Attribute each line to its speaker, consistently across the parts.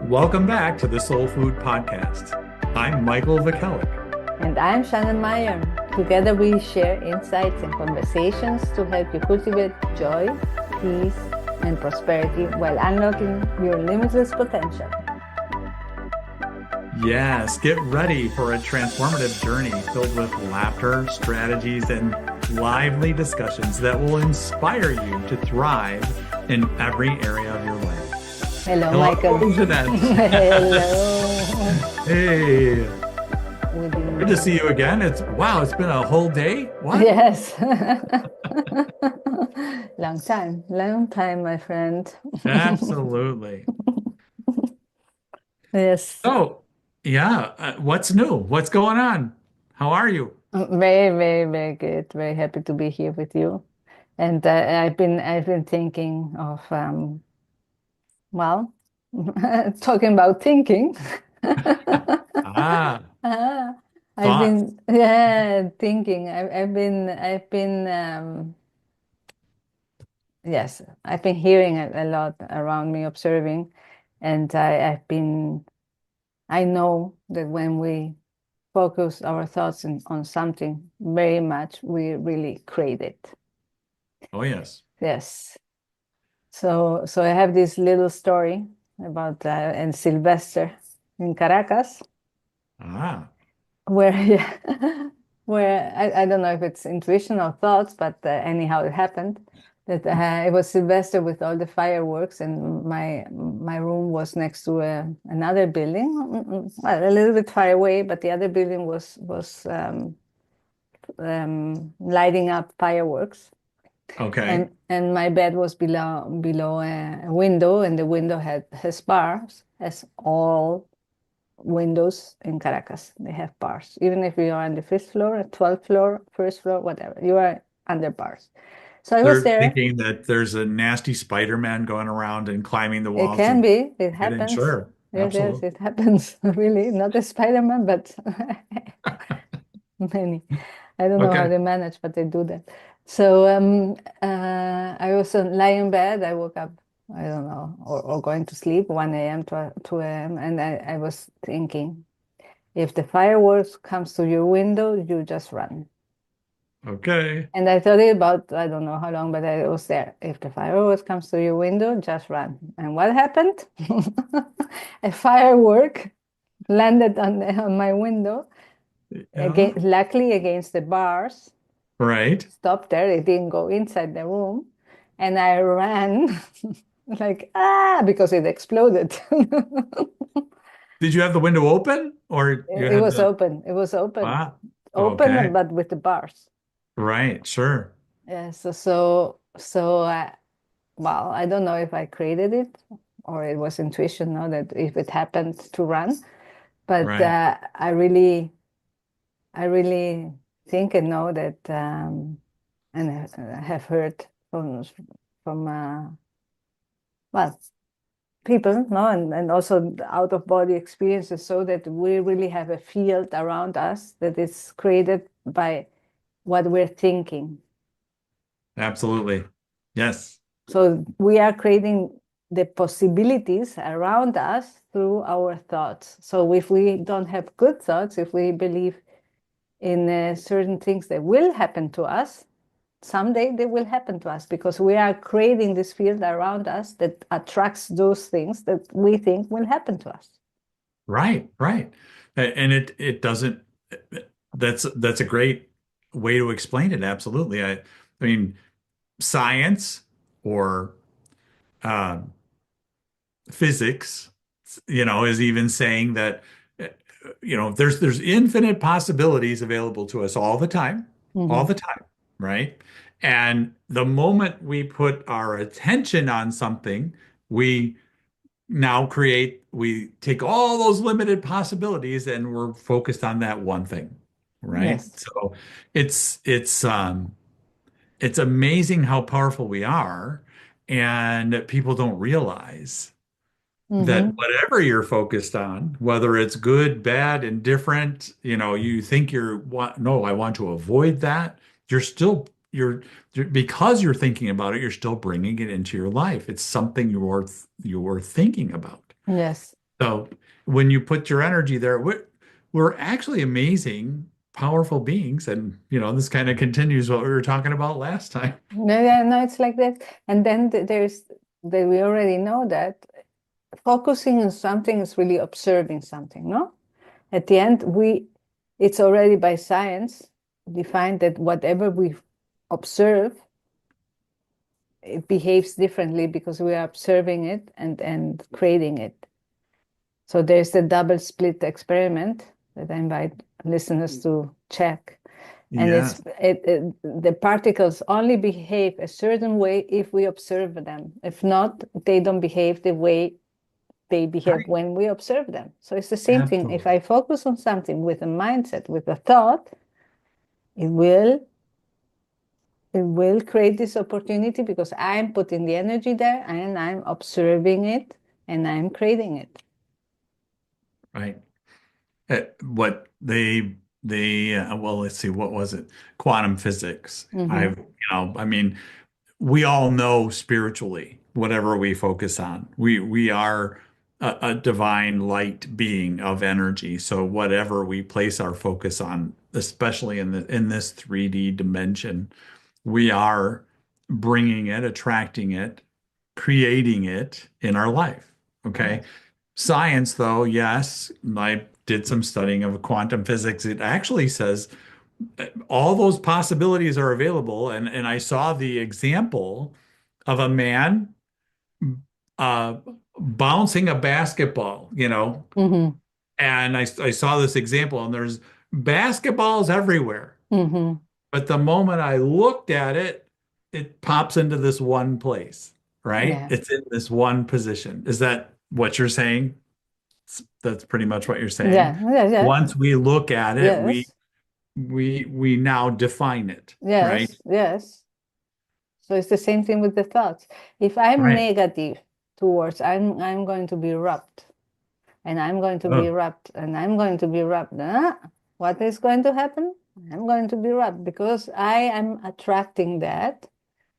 Speaker 1: Welcome back to the Soul Food Podcast. I'm Michael Vakelic.
Speaker 2: And I'm Shannon Meyer. Together we share insights and conversations to help you cultivate joy, peace, and prosperity while unlocking your limitless potential.
Speaker 1: Yes, get ready for a transformative journey filled with laughter, strategies, and lively discussions that will inspire you to thrive in every area of your life.
Speaker 2: Hello, Michael.
Speaker 1: Jeannette.
Speaker 2: Hello.
Speaker 1: Hey. Good to see you again. It's been a whole day. What?
Speaker 2: Yes. Long time, my friend.
Speaker 1: Absolutely.
Speaker 2: Yes.
Speaker 1: So, yeah, what's new? What's going on? How are you?
Speaker 2: Very, very, very good. Very happy to be here with you. And I've been thinking of well, talking about thinking.
Speaker 1: Ah,
Speaker 2: I've
Speaker 1: thoughts.
Speaker 2: been thinking. Yes, I've been hearing a lot around me, observing, and I know that when we focus our thoughts on something very much, we really create it.
Speaker 1: Oh, yes.
Speaker 2: Yes. So I have this little story about and Sylvester in Caracas,
Speaker 1: Ah,
Speaker 2: where yeah, where I don't know if it's intuition or thoughts, but anyhow it happened that it was Sylvester with all the fireworks, and my room was next to another building, well, a little bit far away, but the other building was lighting up fireworks.
Speaker 1: okay.
Speaker 2: And my bed was below a window, and the window has bars, as all windows in Caracas. They have bars. Even if you are on the fifth floor, 12th floor, first floor, whatever, you are under bars. So I was
Speaker 1: They're
Speaker 2: there.
Speaker 1: thinking that there's a nasty Spider-Man going around and climbing the
Speaker 2: It
Speaker 1: walls
Speaker 2: can
Speaker 1: to
Speaker 2: be. It
Speaker 1: get in.
Speaker 2: happens.
Speaker 1: Sure.
Speaker 2: Yes,
Speaker 1: Absolutely.
Speaker 2: it happens. Really, not a Spider-Man, but many. I don't know how
Speaker 1: Okay.
Speaker 2: they manage, but they do that. So I was lying in bed. I woke up, I don't know, or going to sleep, 1 a.m. to 2 a.m. And I was thinking, if the fireworks comes to your window, you just run.
Speaker 1: Okay.
Speaker 2: And I thought it about, I don't know how long, but I was there. If the fireworks comes to your window, just run. And what happened? A firework landed on my window,
Speaker 1: Yeah.
Speaker 2: luckily against the bars.
Speaker 1: Right.
Speaker 2: Stopped there. It didn't go inside the room. And I ran like, because it exploded.
Speaker 1: Did you have the window open or you
Speaker 2: It
Speaker 1: had
Speaker 2: was
Speaker 1: the,
Speaker 2: open. It was open.
Speaker 1: ah,
Speaker 2: Open,
Speaker 1: okay.
Speaker 2: but with the bars.
Speaker 1: Right. Sure.
Speaker 2: Yeah, so well, I don't know if I created it or it was intuition, no, that if it happened to run, but
Speaker 1: Right.
Speaker 2: I really think and know that, and I have heard from well, people, no, and also out of body experiences, so that we really have a field around us that is created by what we're thinking.
Speaker 1: Absolutely. Yes.
Speaker 2: So we are creating the possibilities around us through our thoughts. So if we don't have good thoughts, if we believe in certain things that will happen to us, someday they will happen to us, because we are creating this field around us that attracts those things that we think will happen to us.
Speaker 1: Right. Right. And it doesn't, that's a great way to explain it. Absolutely. I mean, science or um, physics, is even saying that, uh, there's infinite possibilities available to us all
Speaker 2: Mhm.
Speaker 1: the time, right? And the moment we put our attention on something, we we take all those limited possibilities and we're focused on that one thing, right?
Speaker 2: Yes.
Speaker 1: So it's amazing how powerful we are, and people don't realize that
Speaker 2: Hmm.
Speaker 1: whatever you're focused on, whether it's good, bad, indifferent, you think no, I want to avoid that. You're still, because you're thinking about it, you're still bringing it into your life. It's something you're thinking about.
Speaker 2: Yes.
Speaker 1: So when you put your energy there, we're actually amazing, powerful beings. And, this kind of continues what we were talking about last time.
Speaker 2: No, yeah, no, it's like that. And then there's that we already know that focusing on something is really observing something, no? At the end, it's already by science defined that whatever we observe, it behaves differently because we are observing it and creating it. So there's the double split experiment that I invite listeners to check. And
Speaker 1: Yes.
Speaker 2: the particles only behave a certain way if we observe them. If not, they don't behave the way they behave
Speaker 1: Right.
Speaker 2: when we observe them. So it's the same thing. If
Speaker 1: Absolutely.
Speaker 2: I focus on something with a mindset, with a thought, it will create this opportunity because I'm putting the energy there and I'm observing it and I'm creating it.
Speaker 1: Right. What well, let's see, what was it? Quantum physics.
Speaker 2: Mm-hmm.
Speaker 1: I mean, we all know spiritually, whatever we focus on, we are a divine light being of energy. So whatever we place our focus on, especially in this 3D dimension, we are bringing it, attracting it, creating it in our life. Okay.
Speaker 2: Yes.
Speaker 1: Science, though, yes, I did some studying of quantum physics. It actually says all those possibilities are available. And I saw the example of a man uh, bouncing a basketball,
Speaker 2: Mm-hmm.
Speaker 1: and I saw this example, and there's basketballs everywhere.
Speaker 2: Mm-hmm.
Speaker 1: But the moment I looked at it, it pops into this one place, right?
Speaker 2: Yeah.
Speaker 1: It's in this one position. Is that what you're saying? That's pretty much what you're saying.
Speaker 2: Yeah. Yeah. Yeah.
Speaker 1: Once we look at it, we
Speaker 2: Yes.
Speaker 1: we now define it, right?
Speaker 2: Yes. Yes. So it's the same thing with the thoughts. If I'm
Speaker 1: Right.
Speaker 2: negative towards, I'm going to be robbed, and I'm going to be
Speaker 1: Oh,
Speaker 2: robbed, and I'm going to be robbed. What is going to happen? I'm going to be robbed because I am attracting that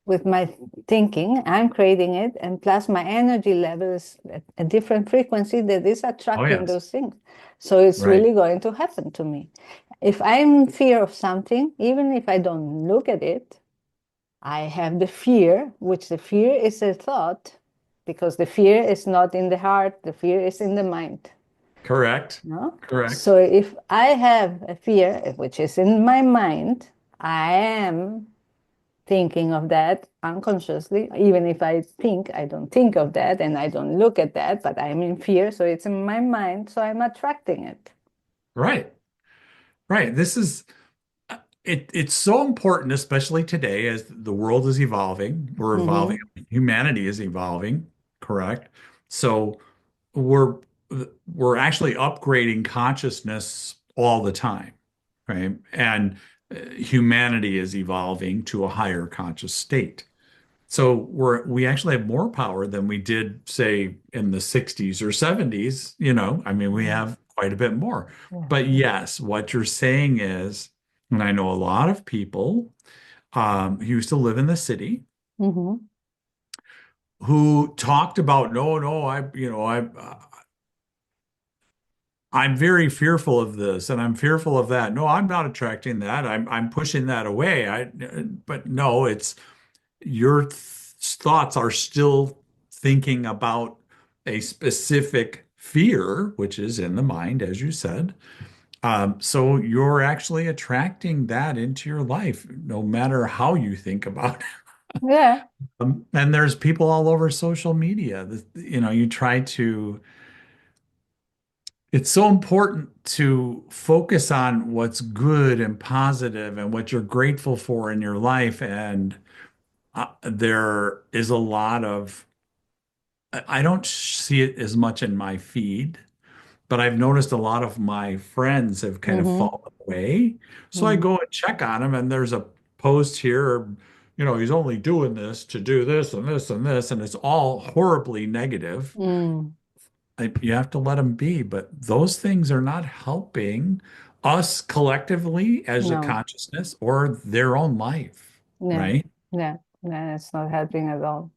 Speaker 2: with my thinking. I'm creating it, and plus my energy level is at a different frequency that is
Speaker 1: oh
Speaker 2: attracting
Speaker 1: yes.
Speaker 2: those things. So it's
Speaker 1: Right.
Speaker 2: really going to happen to me. If I'm in fear of something, even if I don't look at it, I have the fear, which the fear is a thought, because the fear is not in the heart, the fear is in the mind.
Speaker 1: Correct.
Speaker 2: No?
Speaker 1: Correct.
Speaker 2: So if I have a fear, which is in my mind, I am thinking of that unconsciously. Even if I think, I don't think of that and I don't look at that, but I'm in fear. So it's in my mind. So I'm attracting it.
Speaker 1: Right. Right. This is it's so important, especially today as the world is evolving. We're evolving,
Speaker 2: Mm-hmm.
Speaker 1: humanity is evolving, correct? So we're we're actually upgrading consciousness all the time, right? And humanity is evolving to a higher conscious state. So we actually have more power than we did, say, in the 60s or 70s, I mean, we
Speaker 2: Mm-hmm.
Speaker 1: have quite a bit more.
Speaker 2: Yeah.
Speaker 1: But yes, what you're saying is, and I know a lot of people who used to live in the city
Speaker 2: Mm-hmm.
Speaker 1: who talked about, no, no, I'm very fearful of this and I'm fearful of that. No, I'm not attracting that. I'm pushing that away. But no, it's your thoughts are still thinking about a specific fear, which is in the mind, as you said. So you're actually attracting that into your life, no matter how you think about it.
Speaker 2: Yeah.
Speaker 1: And there's people all over social media that, you try to, it's so important to focus on what's good and positive and what you're grateful for in your life. And there is a lot of, I don't see it as much in my feed, but I've noticed a lot of my friends have kind of
Speaker 2: Mm-hmm.
Speaker 1: fallen away. So I
Speaker 2: Mm-hmm.
Speaker 1: go and check on them, and there's a post here, he's only doing this to do this and this and this, and it's all horribly negative.
Speaker 2: Mm.
Speaker 1: You have to let them be, but those things are not helping us collectively as a
Speaker 2: No.
Speaker 1: consciousness or their own life,
Speaker 2: Yeah.
Speaker 1: right?
Speaker 2: Yeah. Yeah. It's not helping at all.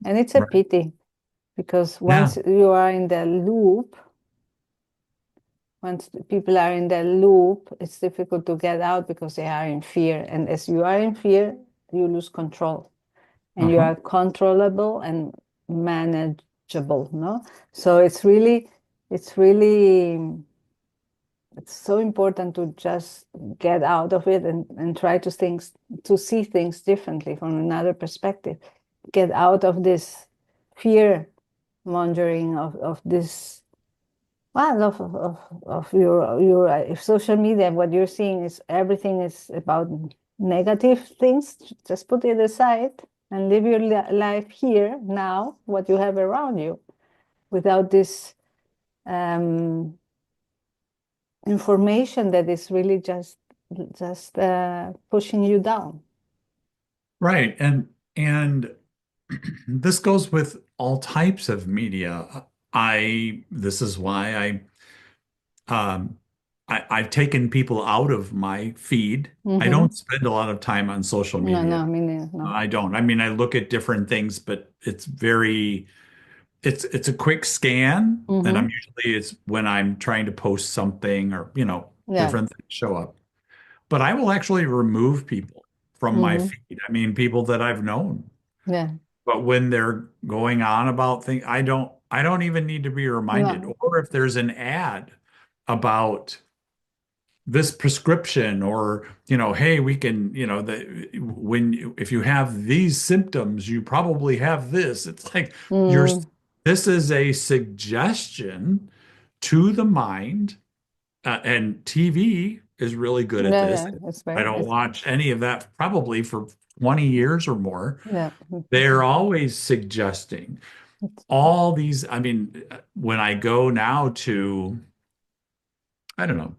Speaker 2: And it's a
Speaker 1: Right.
Speaker 2: pity. because
Speaker 1: Yeah.
Speaker 2: once you are in the loop, once people are in the loop, it's difficult to get out because they are in fear. And as you are in fear, you lose control, and you
Speaker 1: Uh-huh.
Speaker 2: are controllable and manageable, no? So it's really, it's so important to just get out of it and try to see things differently from another perspective. Get out of this fear mongering of this, well, of your if social media, what you're seeing is everything is about negative things. Just put it aside and live your life here now, what you have around you, without this um, information that is really just pushing you down.
Speaker 1: Right. And this goes with all types of media. This is why um I've taken people out of my feed. I
Speaker 2: Mm-hmm.
Speaker 1: don't spend a lot of time on social
Speaker 2: No, no,
Speaker 1: media.
Speaker 2: I mean, no.
Speaker 1: I don't. I mean, I look at different things, but it's a quick scan, and
Speaker 2: Mm-hmm.
Speaker 1: it's when I'm trying to post something or,
Speaker 2: Yeah.
Speaker 1: different things show up. But I will actually remove people from my
Speaker 2: Mm-hmm.
Speaker 1: feed. I mean, people that I've known.
Speaker 2: Yeah.
Speaker 1: But when they're going on about things, I don't even need to be reminded.
Speaker 2: No.
Speaker 1: Or if there's an ad about this prescription, or, hey, we can, if you have these symptoms, you probably have this. It's like you're
Speaker 2: Mm.
Speaker 1: this is a suggestion to the mind, and TV is really good at
Speaker 2: Yeah,
Speaker 1: this.
Speaker 2: yeah.
Speaker 1: I don't watch any of that probably for 20 years or more.
Speaker 2: Yeah.
Speaker 1: They're always suggesting all these. I mean, when I go now to, I don't know,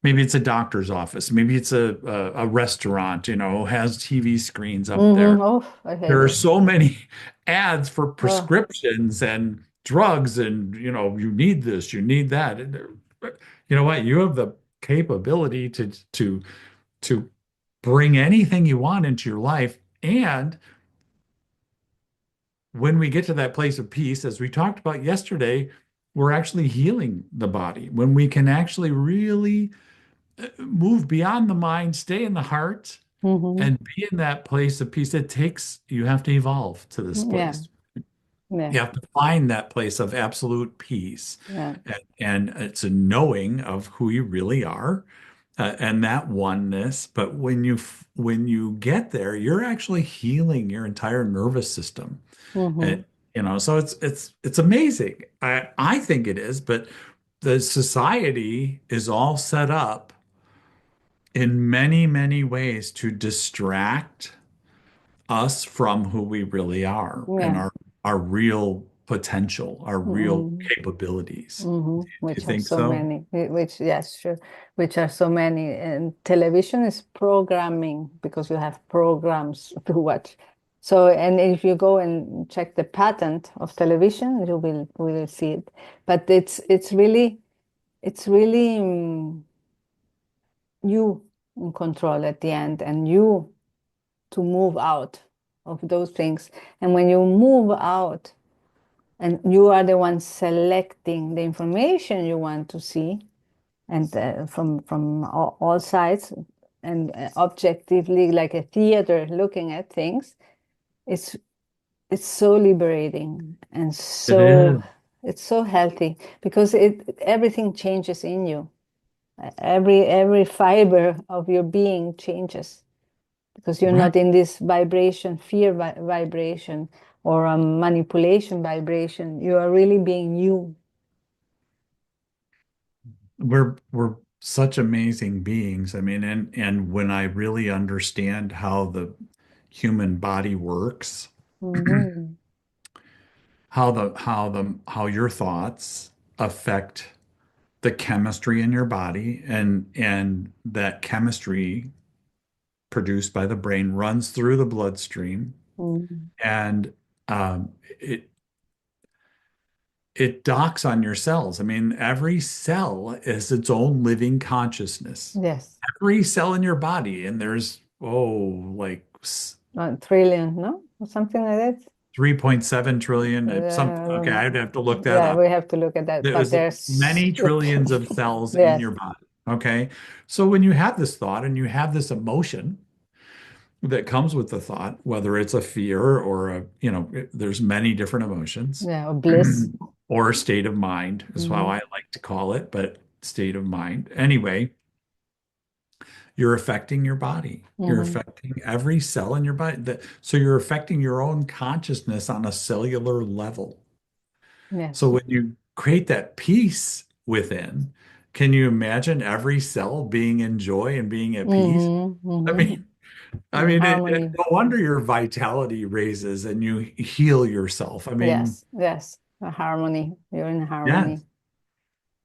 Speaker 1: maybe it's a doctor's office, maybe it's a restaurant, has TV screens up
Speaker 2: Mm-hmm.
Speaker 1: there.
Speaker 2: Oh, I hate
Speaker 1: There are
Speaker 2: it.
Speaker 1: so many ads for
Speaker 2: Oh.
Speaker 1: prescriptions and drugs, and, you need this, you need that. And you know what? You have the capability to bring anything you want into your life. And when we get to that place of peace, as we talked about yesterday, we're actually healing the body. When we can actually really move beyond the mind, stay in the heart,
Speaker 2: Mm-hmm.
Speaker 1: and be in that place of peace. You have to evolve to this
Speaker 2: Yeah.
Speaker 1: place.
Speaker 2: Yeah.
Speaker 1: You have to find that place of absolute peace.
Speaker 2: Yeah.
Speaker 1: And it's a knowing of who you really are, and that oneness. But when you get there, you're actually healing your entire nervous system.
Speaker 2: Mm-hmm.
Speaker 1: And, so it's amazing. I think it is, but the society is all set up in many, many ways to distract us from who we really are and
Speaker 2: Yeah.
Speaker 1: our real potential, our real
Speaker 2: Mm-hmm.
Speaker 1: capabilities.
Speaker 2: Mm-hmm.
Speaker 1: Do you
Speaker 2: Which are
Speaker 1: think
Speaker 2: so
Speaker 1: so?
Speaker 2: many, which, yes, sure, which are so many. And television is programming because you have programs to watch. So, and if you go and check the patent of television, you will see it. But it's really you in control at the end, and you to move out of those things. And when you move out, and you are the one selecting the information you want to see, and from all sides, and objectively, like a theater looking at things, it's it's so liberating, and
Speaker 1: It is.
Speaker 2: it's so healthy, because everything changes in you. Every fiber of your being changes, because you're
Speaker 1: Right.
Speaker 2: not in this vibration, fear vibration, or a manipulation vibration. You are really being you.
Speaker 1: We're such amazing beings. I mean, and when I really understand how the human body works,
Speaker 2: Mhm.
Speaker 1: how your thoughts affect the chemistry in your body, and that chemistry produced by the brain runs through the bloodstream,
Speaker 2: Mhm.
Speaker 1: and it docks on your cells. I mean, every cell is its own living consciousness.
Speaker 2: Yes.
Speaker 1: Every cell in your body, and there's, oh, like
Speaker 2: 1 trillion, no? Or something like that.
Speaker 1: 3.7 trillion, okay,
Speaker 2: Um,
Speaker 1: I'd have to look that
Speaker 2: yeah, we
Speaker 1: up.
Speaker 2: have to look at that. But
Speaker 1: There's
Speaker 2: there's
Speaker 1: many trillions of cells in
Speaker 2: yes,
Speaker 1: your body. Okay. So when you have this thought and you have this emotion that comes with the thought, whether it's a fear or there's many different emotions
Speaker 2: yeah, or bliss.
Speaker 1: or a state of mind is how
Speaker 2: Hmm.
Speaker 1: I like to call it, but state of mind. Anyway, you're affecting your body. You're
Speaker 2: Hmm.
Speaker 1: affecting every cell in your body. So you're affecting your own consciousness on a cellular level. So
Speaker 2: Yes.
Speaker 1: when you create that peace within, can you imagine every cell being in joy and being at peace?
Speaker 2: Hmm.
Speaker 1: I
Speaker 2: Hmm.
Speaker 1: mean,
Speaker 2: Harmony.
Speaker 1: no wonder your vitality raises and you heal yourself. I mean,
Speaker 2: Yes, yes. A harmony. You're in
Speaker 1: yes.
Speaker 2: harmony.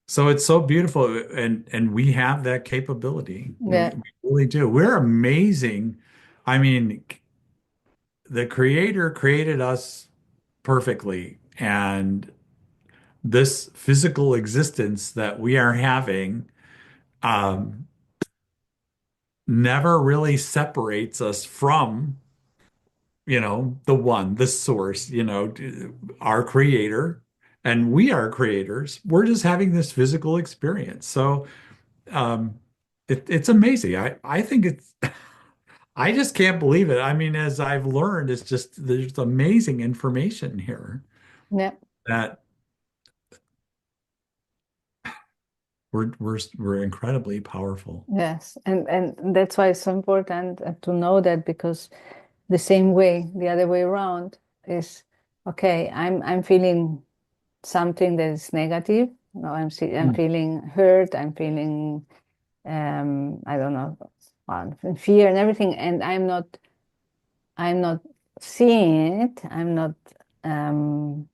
Speaker 1: So it's so beautiful, and we have that capability. We,
Speaker 2: Yeah.
Speaker 1: we really do. We're amazing. I mean, the creator created us perfectly, and this physical existence that we are having um, never really separates us from, the one, the source, our creator, and we are creators. We're just having this physical experience. So um, it's amazing. I think I just can't believe it. I mean, as I've learned, it's just there's amazing information here
Speaker 2: Yeah.
Speaker 1: that we're incredibly powerful.
Speaker 2: Yes. And that's why it's so important to know that, because the same way, the other way around is okay, I'm feeling something that is negative. No, I'm
Speaker 1: Mm.
Speaker 2: feeling hurt, I'm feeling I don't know, fear and everything, and I'm not seeing it, I'm not um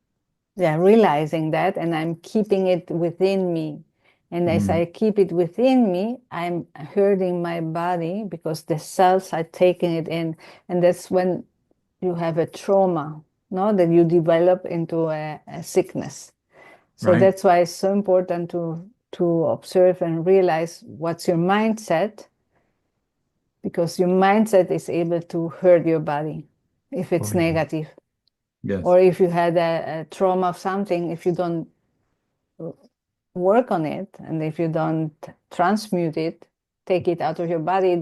Speaker 2: yeah, realizing that, and I'm keeping it within me. And as
Speaker 1: Mm.
Speaker 2: I keep it within me, I'm hurting my body because the cells are taking it in. And that's when you have a trauma, no, that you develop into a sickness. So
Speaker 1: Right?
Speaker 2: that's why it's so important to observe and realize what's your mindset, because your mindset is able to hurt your body if
Speaker 1: Oh,
Speaker 2: it's
Speaker 1: yeah.
Speaker 2: negative.
Speaker 1: Yes.
Speaker 2: Or if you had a trauma of something, if you don't work on it, and if you don't transmute it, take it out of your body, it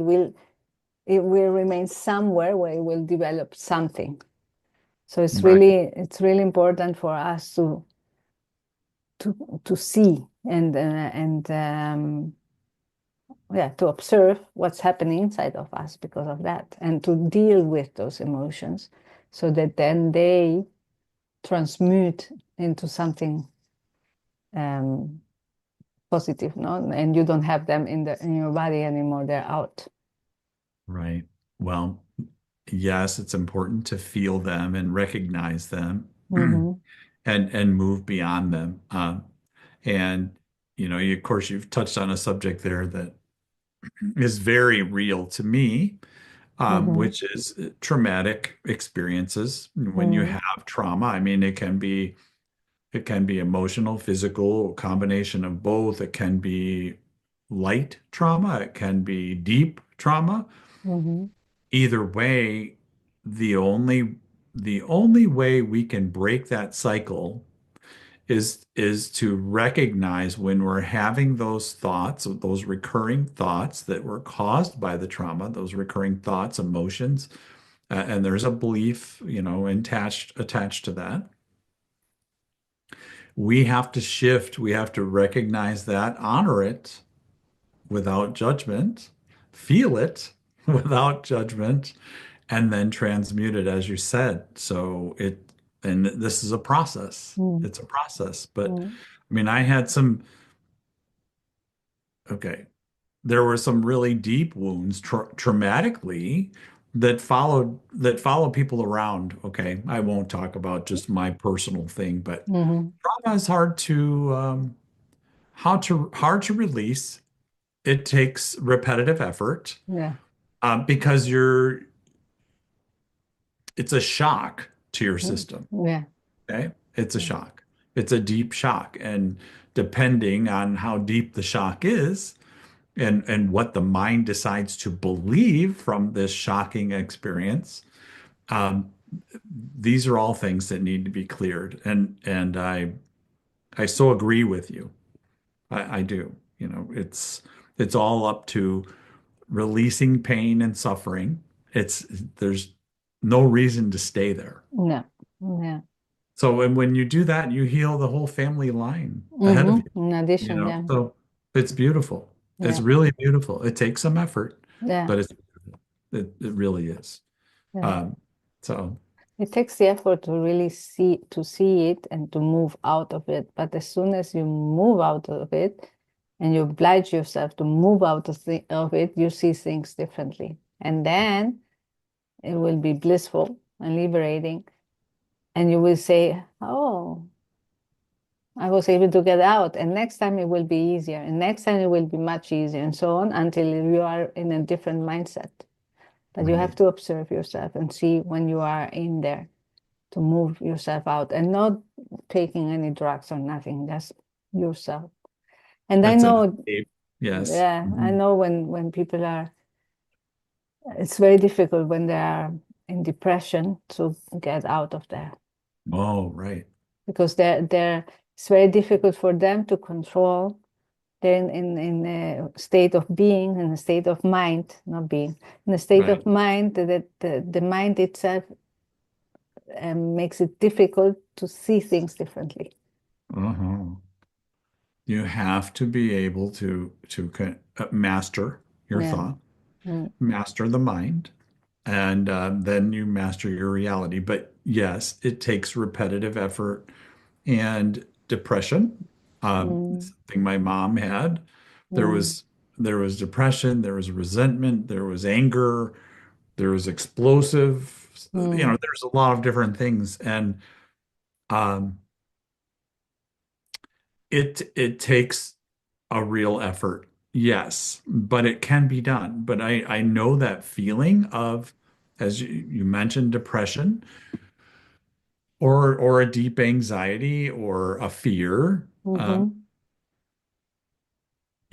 Speaker 2: will remain somewhere where it will develop something. So it's
Speaker 1: Right.
Speaker 2: really it's really important for us to see and yeah, to observe what's happening inside of us because of that, and to deal with those emotions so that then they transmute into something um, positive, no? And you don't have them in your body anymore. They're out.
Speaker 1: Right. Well, yes, it's important to feel them and recognize them
Speaker 2: Hmm.
Speaker 1: and move beyond them. And of course, you've touched on a subject there that is very real to me,
Speaker 2: Hmm.
Speaker 1: which is traumatic experiences. When you
Speaker 2: Hmm.
Speaker 1: have trauma, I mean, it can be emotional, physical, a combination of both. It can be light trauma, it can be deep trauma.
Speaker 2: Hmm.
Speaker 1: Either way, the only way we can break that cycle is to recognize when we're having those thoughts, those recurring thoughts that were caused by the trauma, those recurring thoughts, emotions, and there's a belief, attached to that. We have to shift. We have to recognize that, honor it without judgment, feel it without judgment, and then transmute it, as you said. And this is a process.
Speaker 2: Hmm.
Speaker 1: It's a process. But
Speaker 2: Hmm.
Speaker 1: I mean, okay, there were some really deep wounds traumatically that follow people around. Okay, I won't talk about just my personal thing, but
Speaker 2: Hmm.
Speaker 1: trauma is hard to release. It takes repetitive effort
Speaker 2: Yeah.
Speaker 1: because it's a shock to your
Speaker 2: Mm.
Speaker 1: system.
Speaker 2: Yeah.
Speaker 1: Okay, it's a
Speaker 2: Yeah.
Speaker 1: shock. It's a deep shock, and depending on how deep the shock is, and what the mind decides to believe from this shocking experience, these are all things that need to be cleared. And I so agree with you. I do. It's all up to releasing pain and suffering. There's no reason to stay there.
Speaker 2: Yeah. Yeah.
Speaker 1: So, and when you do that, you heal the whole family line ahead of you,
Speaker 2: In addition, yeah.
Speaker 1: So it's beautiful. It's
Speaker 2: Yeah.
Speaker 1: really beautiful. It takes some effort,
Speaker 2: Yeah.
Speaker 1: but it really is.
Speaker 2: Yeah.
Speaker 1: Um, so
Speaker 2: It takes the effort to really see it and to move out of it. But as soon as you move out of it and you oblige yourself to move out of it, you see things differently. And then it will be blissful and liberating. And you will say, oh, I was able to get out. And next time it will be easier. And next time it will be much easier, and so on until you are in a different mindset. But you have
Speaker 1: right.
Speaker 2: to observe yourself and see when you are in there to move yourself out and not taking any drugs or nothing, just yourself. And I
Speaker 1: That's an
Speaker 2: know,
Speaker 1: escape. Yes.
Speaker 2: yeah, I
Speaker 1: Mhm.
Speaker 2: know when people are, it's very difficult when they are in depression to get out of there
Speaker 1: Oh, right.
Speaker 2: because it's very difficult for them to control. They're in a state of being, in a state of mind, not being, in a state
Speaker 1: Right.
Speaker 2: of mind that the mind itself makes it difficult to see things differently.
Speaker 1: Uh-huh. You have to be able to master your
Speaker 2: Yeah.
Speaker 1: thought,
Speaker 2: Mm,
Speaker 1: master the mind, and then you master your reality. But yes, it takes repetitive effort and depression.
Speaker 2: mm,
Speaker 1: Something my mom had. There
Speaker 2: mm,
Speaker 1: was there was depression, there was resentment, there was anger, there was explosive.
Speaker 2: mm.
Speaker 1: There's a lot of different things, and um, it takes a real effort. Yes, but it can be done. But I know that feeling of, as you mentioned, depression or a deep anxiety or a fear.
Speaker 2: Mhm,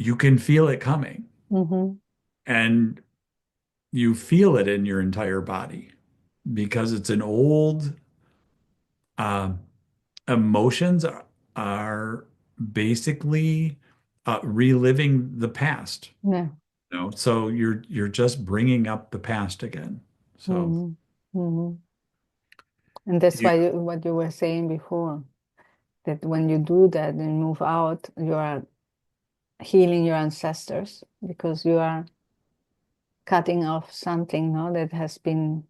Speaker 1: You can feel it coming,
Speaker 2: mhm.
Speaker 1: and you feel it in your entire body because it's an old uh, emotions are basically reliving the past.
Speaker 2: Yeah.
Speaker 1: So you're just bringing up the past again. So
Speaker 2: Mhm, mhm. And that's
Speaker 1: you,
Speaker 2: why what you were saying before, that when you do that and move out, you are healing your ancestors because you are cutting off something, no, that has been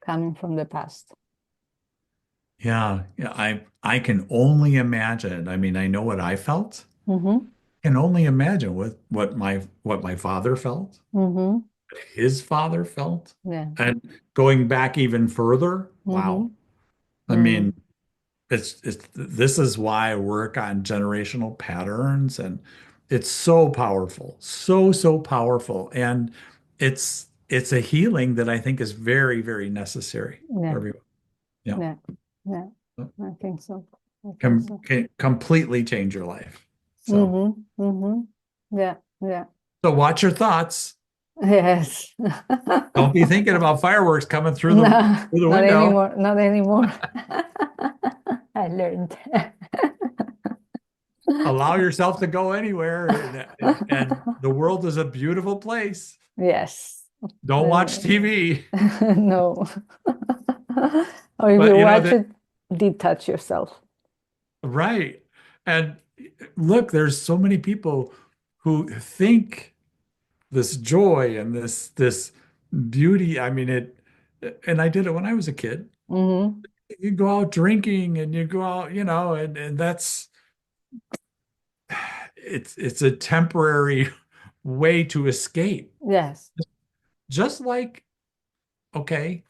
Speaker 2: coming from the past.
Speaker 1: yeah, I can only imagine. I mean, I know what I felt.
Speaker 2: Mm-hmm.
Speaker 1: I can only imagine what my father felt,
Speaker 2: Mm-hmm.
Speaker 1: his father felt,
Speaker 2: Yeah.
Speaker 1: and going back even further.
Speaker 2: Mm-hmm.
Speaker 1: Wow. I mean, it's this is why I work on generational patterns, and it's so powerful, so powerful, and it's a healing that I think is very, very necessary for
Speaker 2: Yeah.
Speaker 1: everyone. Yeah.
Speaker 2: Yeah. Yeah. I think so. I think
Speaker 1: Can,
Speaker 2: so.
Speaker 1: can completely change your life. So
Speaker 2: Mm-hmm. Mm-hmm. Yeah. Yeah.
Speaker 1: so watch your thoughts.
Speaker 2: Yes.
Speaker 1: Don't be thinking about fireworks coming through the
Speaker 2: No,
Speaker 1: through the
Speaker 2: not
Speaker 1: window.
Speaker 2: anymore. Not anymore. I learned.
Speaker 1: Allow yourself to go anywhere, and the world is a beautiful place.
Speaker 2: Yes.
Speaker 1: Don't watch TV.
Speaker 2: No. Or if
Speaker 1: But
Speaker 2: you
Speaker 1: you know
Speaker 2: watch
Speaker 1: that
Speaker 2: it, detach yourself.
Speaker 1: right. And look, there's so many people who think this joy and this beauty. I mean it, and I did it when I was a kid.
Speaker 2: Mm-hmm.
Speaker 1: You go out drinking and you go out, and that's it's a temporary way to escape.
Speaker 2: Yes.
Speaker 1: Just like, okay,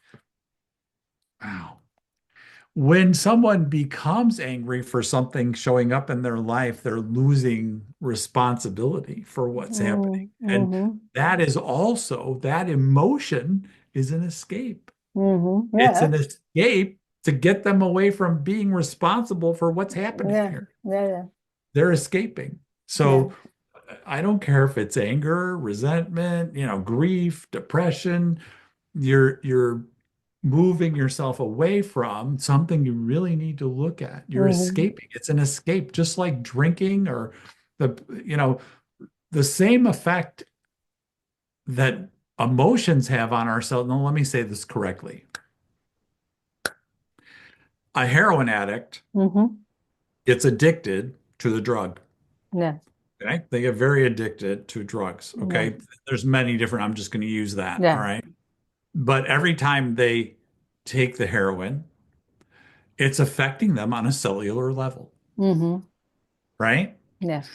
Speaker 1: wow. When someone becomes angry for something showing up in their life, they're losing responsibility for what's happening. And
Speaker 2: Mm-hmm.
Speaker 1: that emotion is an escape.
Speaker 2: Mm-hmm.
Speaker 1: It's
Speaker 2: Yeah.
Speaker 1: an escape to get them away from being responsible for what's happening
Speaker 2: Yeah.
Speaker 1: here.
Speaker 2: Yeah. Yeah.
Speaker 1: They're escaping.
Speaker 2: Yeah.
Speaker 1: So I don't care if it's anger, resentment, grief, depression, you're moving yourself away from something you really need to look at. You're
Speaker 2: Hmm.
Speaker 1: escaping. It's an escape, just like drinking or the, you know, the same effect that emotions have on ourselves. No, let me say this correctly. A heroin addict
Speaker 2: Hmm.
Speaker 1: gets addicted to the drug.
Speaker 2: Yeah.
Speaker 1: Okay. They get very addicted to drugs.
Speaker 2: Yeah.
Speaker 1: Okay. There's many different, I'm just going to use that. All
Speaker 2: Yeah.
Speaker 1: right. But every time they take the heroin, it's affecting them on a cellular level.
Speaker 2: Hmm.
Speaker 1: Right.
Speaker 2: Yes.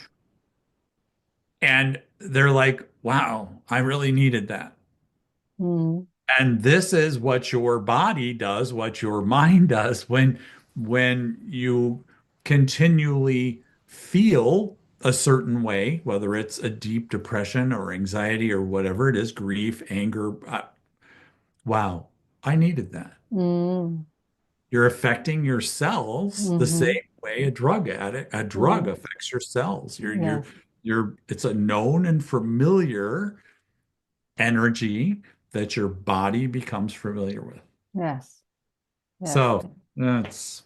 Speaker 1: And they're like, wow, I really needed that.
Speaker 2: Hmm.
Speaker 1: And this is what your body does, what your mind does when you continually feel a certain way, whether it's a deep depression or anxiety or whatever it is, grief, anger. Wow, I needed that.
Speaker 2: Mm.
Speaker 1: You're affecting your cells the
Speaker 2: Hmm.
Speaker 1: same way a drug
Speaker 2: Mm.
Speaker 1: affects your cells.
Speaker 2: Yes.
Speaker 1: It's a known and familiar energy that your body becomes familiar with.
Speaker 2: Yes. Yes.
Speaker 1: So that's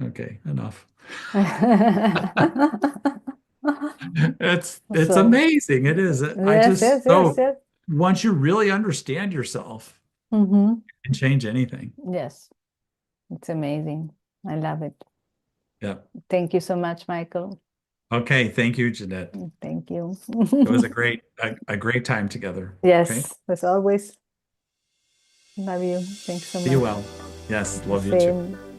Speaker 1: okay, enough. It's
Speaker 2: So,
Speaker 1: amazing. It is. I
Speaker 2: yes, yes,
Speaker 1: just
Speaker 2: yes,
Speaker 1: so
Speaker 2: yes.
Speaker 1: once you really understand yourself,
Speaker 2: Hmm.
Speaker 1: you can change anything.
Speaker 2: Yes. It's amazing. I love it.
Speaker 1: Yeah.
Speaker 2: Thank you so much, Michael.
Speaker 1: Okay. Thank you, Jeanette.
Speaker 2: Thank you.
Speaker 1: It was a great time together. Okay.
Speaker 2: Yes, as always. Love you. Thanks so
Speaker 1: Be
Speaker 2: much.
Speaker 1: well. Yes,
Speaker 2: The
Speaker 1: love you too.
Speaker 2: same.